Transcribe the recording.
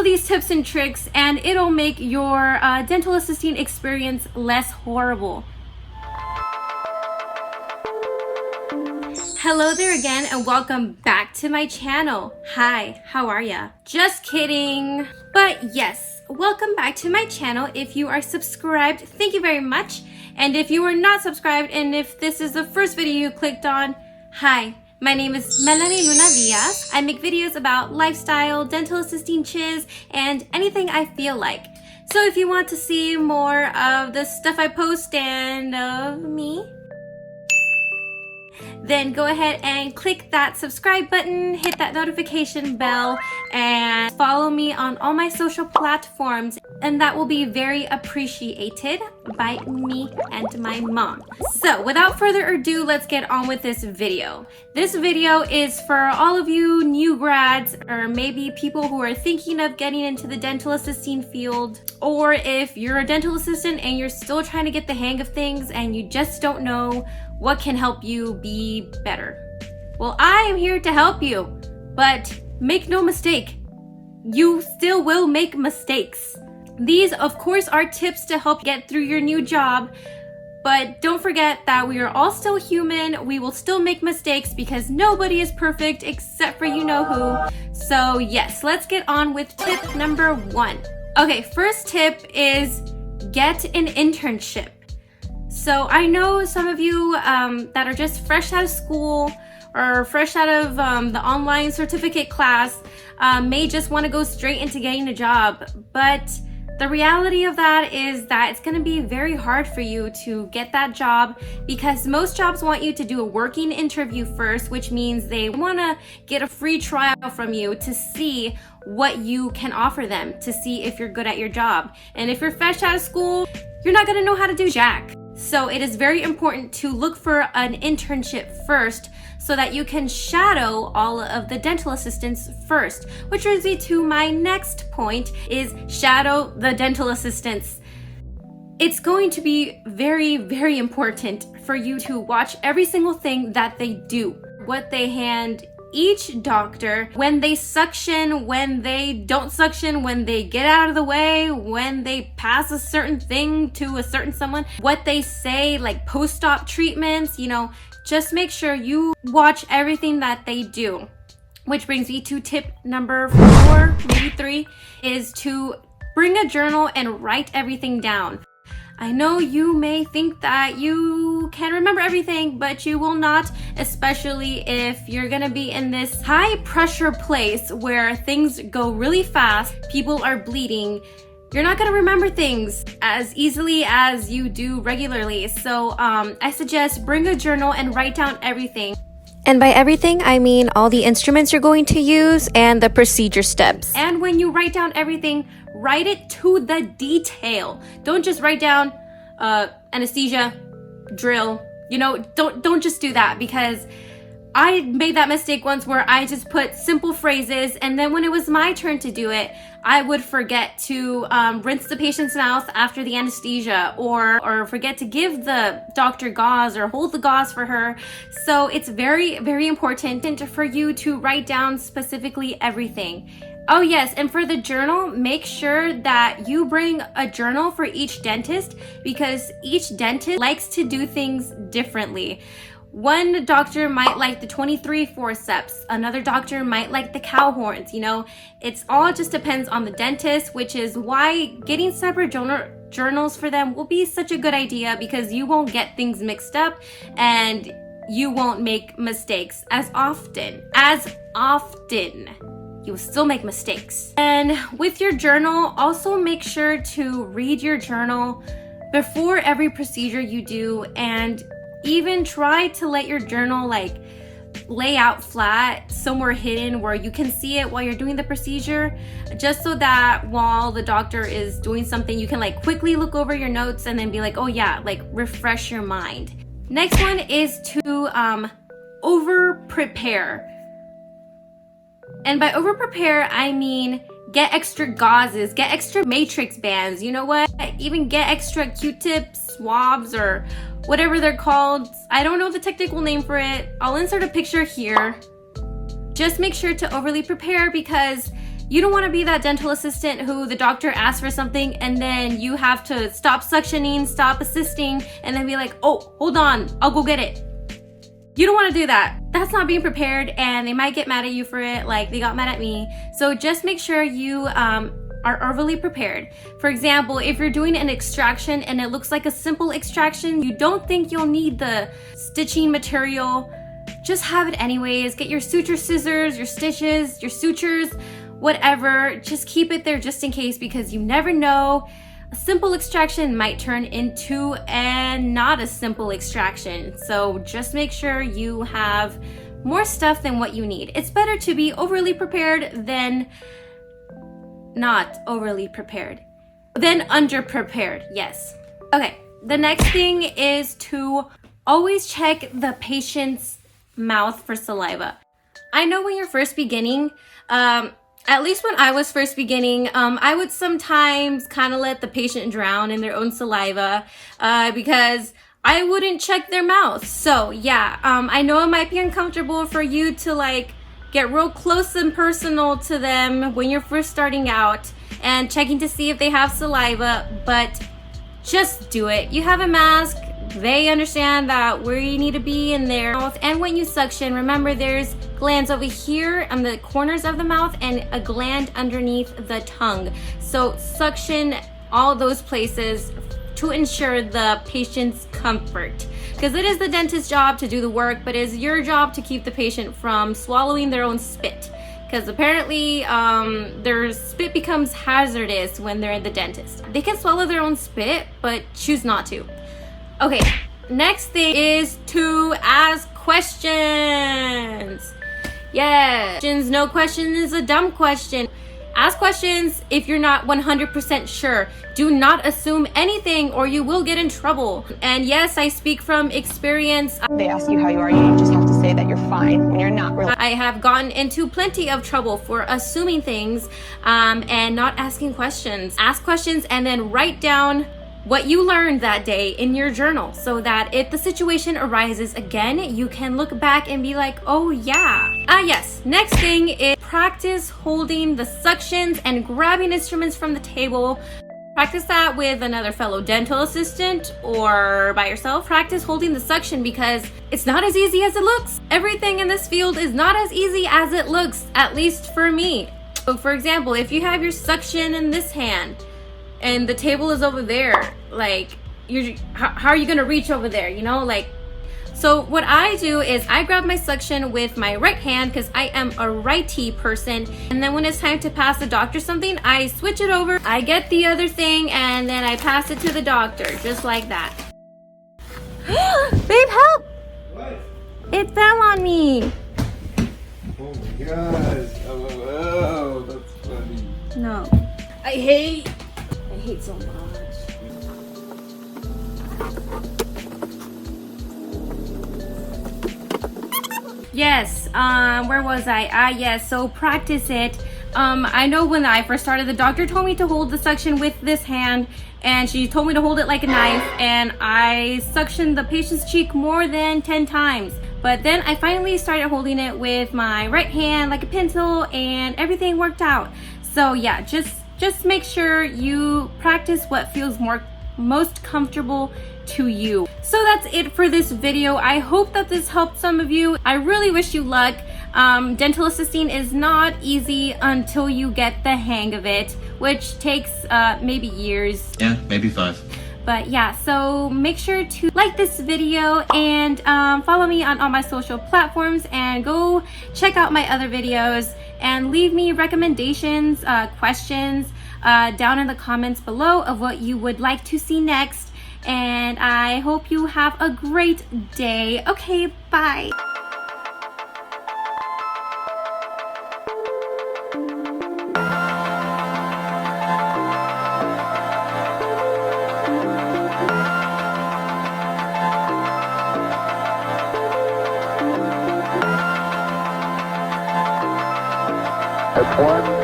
follow these tips and tricks and it'll make your dental assisting experience less horrible. Hello there again and welcome back to my channel. Hi, how are ya? Just kidding. But yes, welcome back to my channel. If you are subscribed, thank you very much. And if you are not subscribed and if this is the first video you clicked on, hi. My name is Melanie Luna Villas. I make videos about lifestyle, dental assisting chiz, and anything I feel like. So if you want to see more of the stuff I post and of me, then go ahead and click that subscribe button, hit that notification bell, and follow me on all my social platforms. And that will be very appreciated by me and my mom. So without further ado, let's get on with this video. This video is for all of you new grads, or maybe people who are thinking of getting into the dental assisting field, or if you're a dental assistant and you're still trying to get the hang of things and you just don't know what can help you be better. Well, I am here to help you, but make no mistake, you still will make mistakes. These, of course, are tips to help get through your new job, but don't forget that we are all still human. We will still make mistakes because nobody is perfect except for you know who. So yes, let's get on with tip number 1. Okay, first tip is get an internship. So I know some of you that are just fresh out of school or fresh out of the online certificate class may just want to go straight into getting a job, but the reality of that is that it's going to be very hard for you to get that job because most jobs want you to do a working interview first, which means they want to get a free trial from you to see what you can offer them, to see if you're good at your job. And if you're fresh out of school, you're not going to know how to do jack. So it is very important to look for an internship first so that you can shadow all of the dental assistants first, which brings me to my next point is shadow the dental assistants. It's going to be very, very important for you to watch every single thing that they do, what they hand each doctor, when they suction, when they don't suction, when they get out of the way, when they pass a certain thing to a certain someone, what they say, like post-op treatments, just make sure you watch everything that they do. Which brings me to tip number 4, maybe 3, is to bring a journal and write everything down. I know you may think that you can remember everything, but you will not, especially if you're gonna be in this high pressure place where things go really fast, people are bleeding. You're not gonna remember things as easily as you do regularly. So I suggest bring a journal and write down everything. And by everything, I mean all the instruments you're going to use and the procedure steps. And when you write down everything, write it to the detail. Don't just write down anesthesia, drill. Don't just do that, because I made that mistake once where I just put simple phrases, and then when it was my turn to do it, I would forget to rinse the patient's mouth after the anesthesia, or forget to give the doctor gauze or hold the gauze for her. So it's very, very important for you to write down specifically everything. Oh yes, and for the journal, make sure that you bring a journal for each dentist, because each dentist likes to do things differently. One doctor might like the 23 forceps, another doctor might like the cow horns, It's all just depends on the dentist, which is why getting separate journals for them will be such a good idea, because you won't get things mixed up and you won't make mistakes as often. You will still make mistakes. And with your journal, also make sure to read your journal before every procedure you do, and even try to let your journal lay out flat somewhere hidden where you can see it while you're doing the procedure, just so that while the doctor is doing something, you can quickly look over your notes and then be like, oh yeah, refresh your mind. Next one is to over-prepare. And by over-prepare, I mean get extra gauzes, get extra matrix bands, you know what? Even get extra Q-tips, swabs, or whatever they're called. I don't know the technical name for it. I'll insert a picture here. Just make sure to overly prepare, because You don't want to be that dental assistant who the doctor asks for something and then you have to stop suctioning, stop assisting, and then be like, oh, hold on, I'll go get it. You don't want to do that. That's not being prepared, and they might get mad at you for it like they got mad at me. So just make sure you are overly prepared. For example, if you're doing an extraction and it looks like a simple extraction, you don't think you'll need the stitching material, just have it anyways. Get your suture scissors, your stitches, your sutures, whatever. Just keep it there just in case, because you never know. A simple extraction might turn into not a simple extraction. So just make sure you have more stuff than what you need. It's better to be overly prepared than not overly prepared. Then underprepared, yes. Okay, the next thing is to always check the patient's mouth for saliva. I know when you're first beginning, at least when I was first beginning, I would sometimes kind of let the patient drown in their own saliva because I wouldn't check their mouth. So yeah, I know it might be uncomfortable for you to like get real close and personal to them when you're first starting out and checking to see if they have saliva, but just do it. You have a mask. They understand that where you need to be in their mouth. And when you suction, remember there's glands over here on the corners of the mouth and a gland underneath the tongue. So suction all those places to ensure the patient's comfort. Because it is the dentist's job to do the work, but it is your job to keep the patient from swallowing their own spit. Because apparently their spit becomes hazardous when they're at the dentist. They can swallow their own spit, but choose not to. Okay, next thing is to ask questions. Yes, no question is a dumb question. Ask questions if you're not 100% sure. Do not assume anything or you will get in trouble. And yes, I speak from experience. They ask you how you are, you just have to say that you're fine when you're not really. I have gotten into plenty of trouble for assuming things and not asking questions. Ask questions and then write down what you learned that day in your journal so that if the situation arises again, you can look back and be like, oh yeah. Yes, next thing is practice holding the suctions and grabbing instruments from the table. Practice that with another fellow dental assistant or by yourself. Practice holding the suction because it's not as easy as it looks. Everything in this field is not as easy as it looks, at least for me. So for example, if you have your suction in this hand, and the table is over there, like how are you gonna reach over there, you know? Like, so what I do is I grab my suction with my right hand because I am a righty person, and then when it's time to pass the doctor something, I switch it over, I get the other thing, and then I pass it to the doctor, just like that. Babe, help! What? It fell on me. Oh my gosh. Oh, that's funny. No. I hate so much. Yes, where was I? Yes, so practice it. I know when I first started, the doctor told me to hold the suction with this hand, and she told me to hold it like a knife, and I suctioned the patient's cheek more than 10 times. But then I finally started holding it with my right hand like a pencil, and everything worked out. So yeah, just make sure you practice what feels most comfortable to you. So that's it for this video. I hope that this helped some of you. I really wish you luck. Dental assisting is not easy until you get the hang of it, which takes maybe years. Yeah, maybe 5. But yeah, so make sure to like this video and follow me on all my social platforms, and go check out my other videos and leave me recommendations, questions down in the comments below of what you would like to see next. And I hope you have a great day. Okay, bye. That's one.